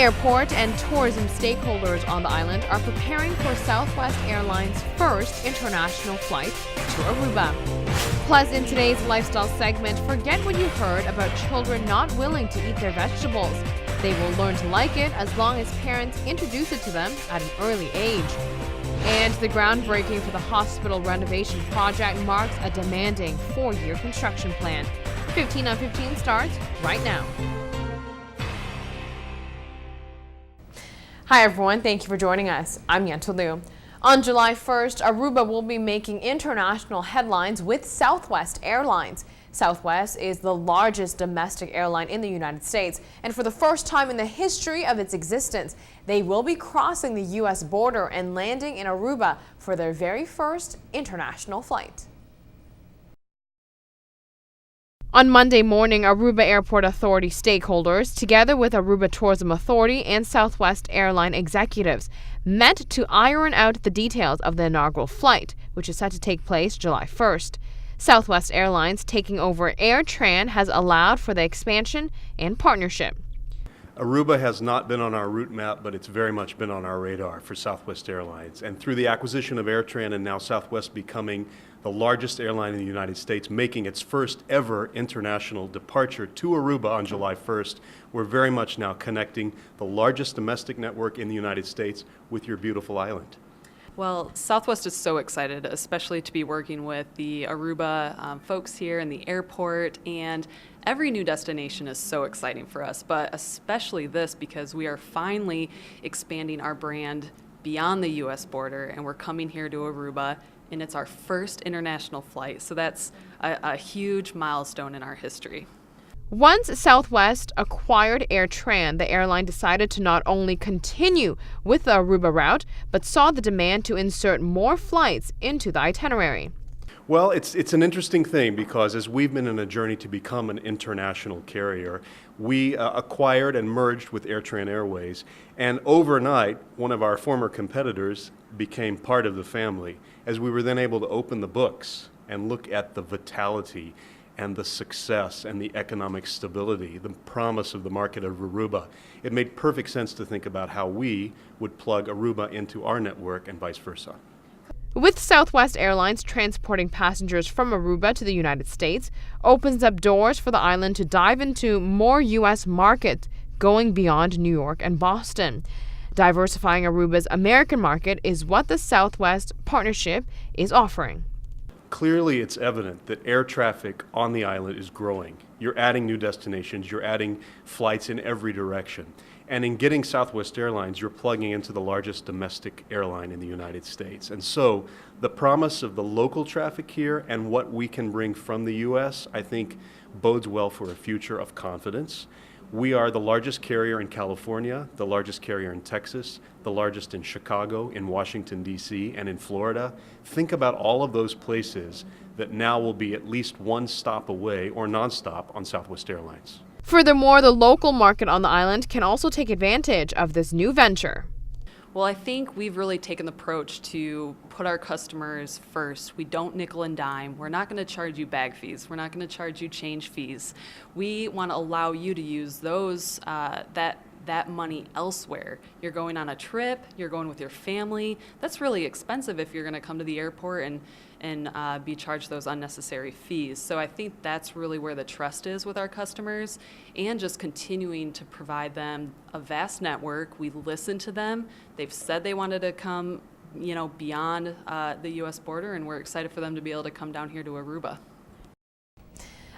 Airport and tourism stakeholders on the island are preparing for Southwest Airlines' first international flight to Aruba. Plus, in today's lifestyle segment, forget what you heard about children not willing to eat their vegetables. They will learn to like it as long as parents introduce it to them at an early age. And the groundbreaking for the hospital renovation project marks a demanding 4-year construction plan. 15 on 15 starts right now. Hi everyone, thank you for joining us. I'm Yentl Lieuw. On July 1st, Aruba will be making international headlines with Southwest Airlines. Southwest is the largest domestic airline in the United States, and for the first time in the history of its existence, they will be crossing the U.S. border and landing in Aruba for their very first international flight. On Monday morning, Aruba Airport Authority stakeholders, together with Aruba Tourism Authority and Southwest Airline executives, met to iron out the details of the inaugural flight, which is set to take place July 1st. Southwest Airlines taking over AirTran has allowed for the expansion and partnership. Aruba has not been on our route map, but it's very much been on our radar for Southwest Airlines. And through the acquisition of AirTran and now Southwest becoming the largest airline in the United States, making its first ever international departure to Aruba on July 1st, we're very much now connecting the largest domestic network in the United States with your beautiful island. Well, Southwest is so excited, especially to be working with the Aruba folks here in the airport, and every new destination is so exciting for us, but especially this because we are finally expanding our brand beyond the U.S. border, and we're coming here to Aruba, and it's our first international flight, so that's a huge milestone in our history. Once Southwest acquired AirTran, the airline decided to not only continue with the Aruba route, but saw the demand to insert more flights into the itinerary. Well, it's an interesting thing because as we've been in a journey to become an international carrier, we acquired and merged with AirTran Airways, and overnight, one of our former competitors became part of the family, as we were then able to open the books and look at the vitality and the success and the economic stability, the promise of the market of Aruba. It made perfect sense to think about how we would plug Aruba into our network and vice versa. With Southwest Airlines transporting passengers from Aruba to the United States, opens up doors for the island to dive into more U.S. markets, going beyond New York and Boston. Diversifying Aruba's American market is what the Southwest partnership is offering. Clearly, it's evident that air traffic on the island is growing. You're adding new destinations, you're adding flights in every direction. And in getting Southwest Airlines, you're plugging into the largest domestic airline in the United States. And so the promise of the local traffic here and what we can bring from the U.S., I think, bodes well for a future of confidence. We are the largest carrier in California, the largest carrier in Texas, the largest in Chicago, in Washington, D.C., and in Florida. Think about all of those places that now will be at least one stop away or nonstop on Southwest Airlines. Furthermore, the local market on the island can also take advantage of this new venture. Well, I think we've really taken the approach to put our customers first. We don't nickel and dime. We're not going to charge you bag fees. We're not going to charge you change fees. We want to allow you to use those that money elsewhere. You're going on a trip, you're going with your family. That's really expensive if you're going to come to the airport and be charged those unnecessary fees. So I think that's really where the trust is with our customers, and just continuing to provide them a vast network. We listen to them. They've said they wanted to come, beyond the U.S. border, and we're excited for them to be able to come down here to Aruba.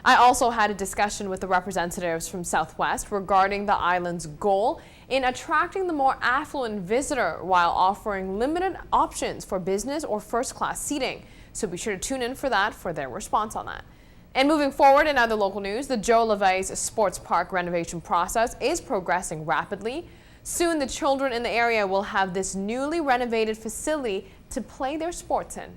I also had a discussion with the representatives from Southwest regarding the island's goal in attracting the more affluent visitor while offering limited options for business or first-class seating. So be sure to tune in for that for their response on that. And moving forward in other local news, the Yentl Lieuw sports park renovation process is progressing rapidly. Soon the children in the area will have this newly renovated facility to play their sports in.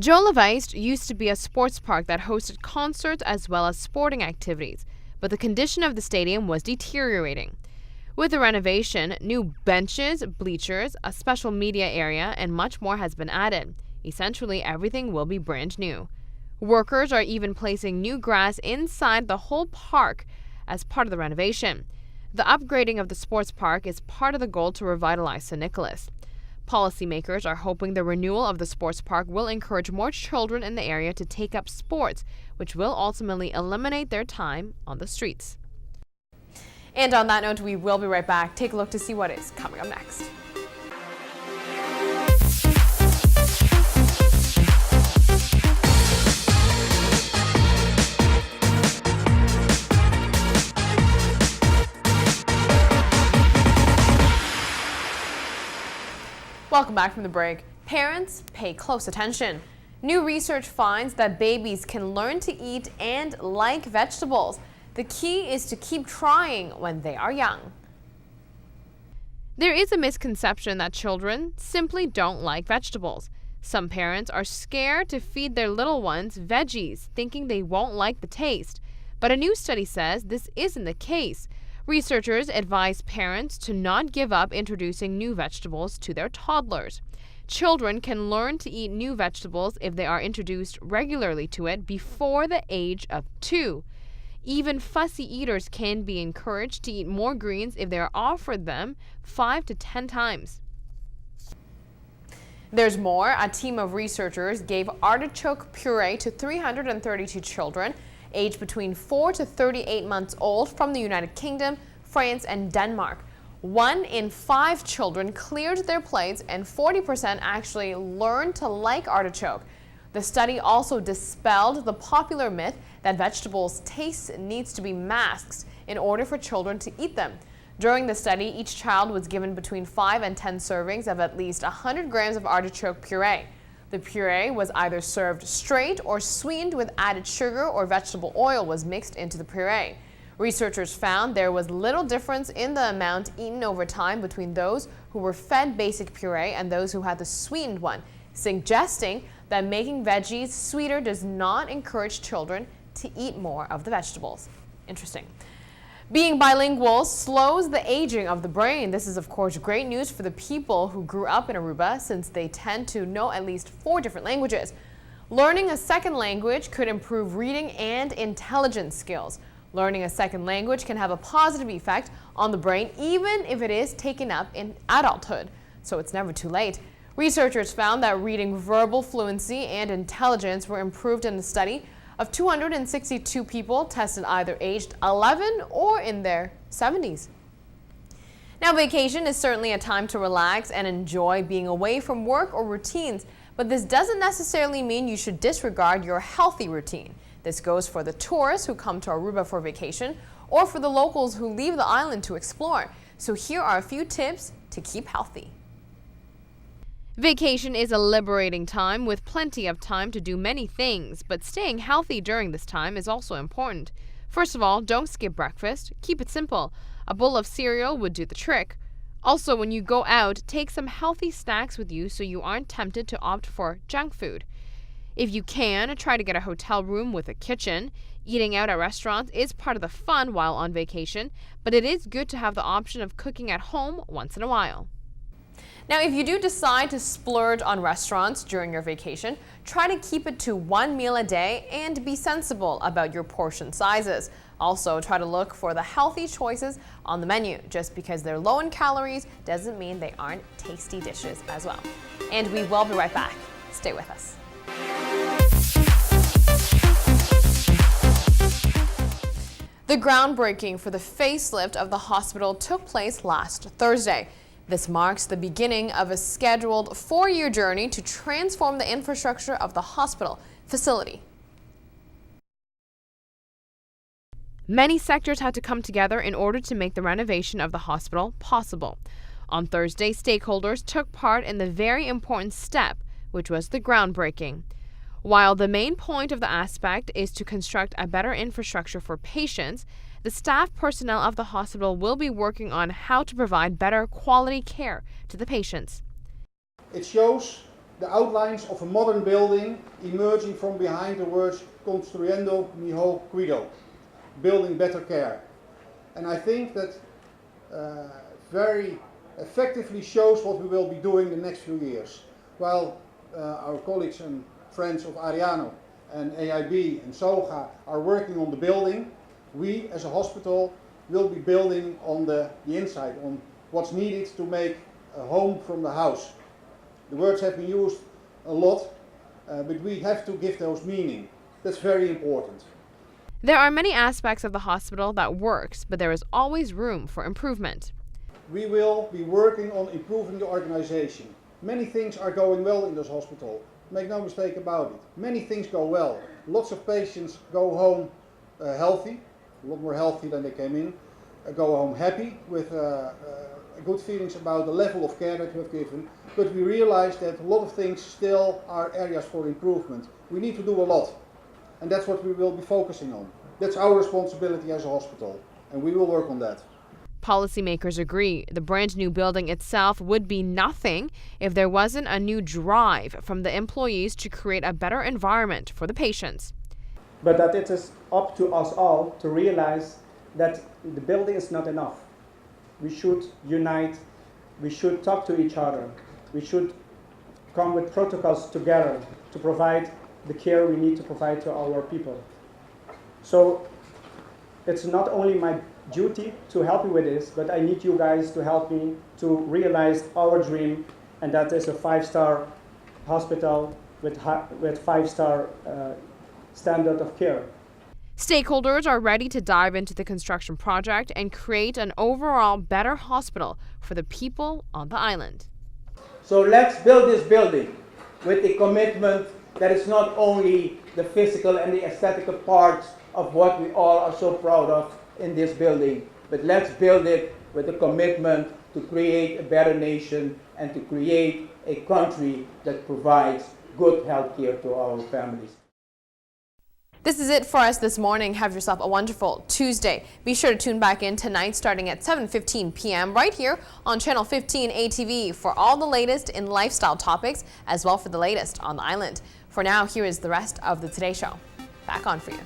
Yentl Lieuw used to be a sports park that hosted concerts as well as sporting activities, but the condition of the stadium was deteriorating. With the renovation, new benches, bleachers, a special media area, and much more has been added. Essentially, everything will be brand new. Workers are even placing new grass inside the whole park as part of the renovation. The upgrading of the sports park is part of the goal to revitalize St. Nicholas. Policymakers are hoping the renewal of the sports park will encourage more children in the area to take up sports, which will ultimately eliminate their time on the streets. And on that note, we will be right back. Take a look to see what is coming up next. Welcome back from the break. Parents, pay close attention. New research finds that babies can learn to eat and like vegetables. The key is to keep trying when they are young. There is a misconception that children simply don't like vegetables. Some parents are scared to feed their little ones veggies, thinking they won't like the taste. But a new study says this isn't the case. Researchers advise parents to not give up introducing new vegetables to their toddlers. Children can learn to eat new vegetables if they are introduced regularly to it before the age of 2. Even fussy eaters can be encouraged to eat more greens if they are offered them 5 to 10 times. There's more. A team of researchers gave artichoke puree to 332 children aged between 4 to 38 months old from the United Kingdom, France, and Denmark. 1 in 5 children cleared their plates and 40% actually learned to like artichoke. The study also dispelled the popular myth that vegetables' taste needs to be masked in order for children to eat them. During the study, each child was given between 5 and 10 servings of at least 100 grams of artichoke puree. The puree was either served straight or sweetened with added sugar or vegetable oil was mixed into the puree. Researchers found there was little difference in the amount eaten over time between those who were fed basic puree and those who had the sweetened one, suggesting that making veggies sweeter does not encourage children to eat more of the vegetables. Interesting. Being bilingual slows the aging of the brain. This is, of course, great news for the people who grew up in Aruba, since they tend to know at least 4 different languages. Learning a second language could improve reading and intelligence skills. Learning a second language can have a positive effect on the brain, even if it is taken up in adulthood. So it's never too late. Researchers found that reading verbal fluency and intelligence were improved in a study of 262 people tested either aged 11 or in their 70s. Now, vacation is certainly a time to relax and enjoy being away from work or routines, but this doesn't necessarily mean you should disregard your healthy routine. This goes for the tourists who come to Aruba for vacation or for the locals who leave the island to explore. So here are a few tips to keep healthy. Vacation is a liberating time with plenty of time to do many things, but staying healthy during this time is also important. First of all, don't skip breakfast. Keep it simple. A bowl of cereal would do the trick. Also, when you go out, take some healthy snacks with you so you aren't tempted to opt for junk food. If you can, try to get a hotel room with a kitchen. Eating out at restaurants is part of the fun while on vacation, but it is good to have the option of cooking at home once in a while. Now, if you do decide to splurge on restaurants during your vacation, try to keep it to 1 meal a day and be sensible about your portion sizes. Also, try to look for the healthy choices on the menu. Just because they're low in calories doesn't mean they aren't tasty dishes as well. And we will be right back. Stay with us. The groundbreaking for the facelift of the hospital took place last Thursday. This marks the beginning of a scheduled 4-year journey to transform the infrastructure of the hospital facility. Many sectors had to come together in order to make the renovation of the hospital possible. On Thursday, stakeholders took part in the very important step, which was the groundbreaking. While the main point of the aspect is to construct a better infrastructure for patients, the staff personnel of the hospital will be working on how to provide better quality care to the patients. It shows the outlines of a modern building emerging from behind the words Construyendo Mejor Cuidado, building better care. And I think that very effectively shows what we will be doing the next few years. While our colleagues and friends of Ariano and AIB and SOGA are working on the building, we as a hospital will be building on the inside, on what's needed to make a home from the house. The words have been used a lot, but we have to give those meaning. That's very important. There are many aspects of the hospital that works, but there is always room for improvement. We will be working on improving the organization. Many things are going well in this hospital. Make no mistake about it. Many things go well. Lots of patients go home healthy, a lot more healthy than they came in, go home happy with good feelings about the level of care that we have given. But we realize that a lot of things still are areas for improvement. We need to do a lot. And that's what we will be focusing on. That's our responsibility as a hospital. And we will work on that. Policymakers agree the brand new building itself would be nothing if there wasn't a new drive from the employees to create a better environment for the patients. But that it is up to us all to realize that the building is not enough. We should unite, we should talk to each other, we should come with protocols together to provide the care we need to provide to our people. So it's not only my duty to help you with this, but I need you guys to help me to realize our dream, and that is a 5-star hospital with 5-star standard of care. Stakeholders are ready to dive into the construction project and create an overall better hospital for the people on the island. So let's build this building with a commitment that is not only the physical and the aesthetical parts of what we all are so proud of in this building, but let's build it with a commitment to create a better nation and to create a country that provides good health care to our families. This is it for us this morning. Have yourself a wonderful Tuesday. Be sure to tune back in tonight starting at 7:15 p.m. right here on Channel 15 ATV for all the latest in lifestyle topics as well for the latest on the island. For now, here is the rest of the Today Show. Back on for you.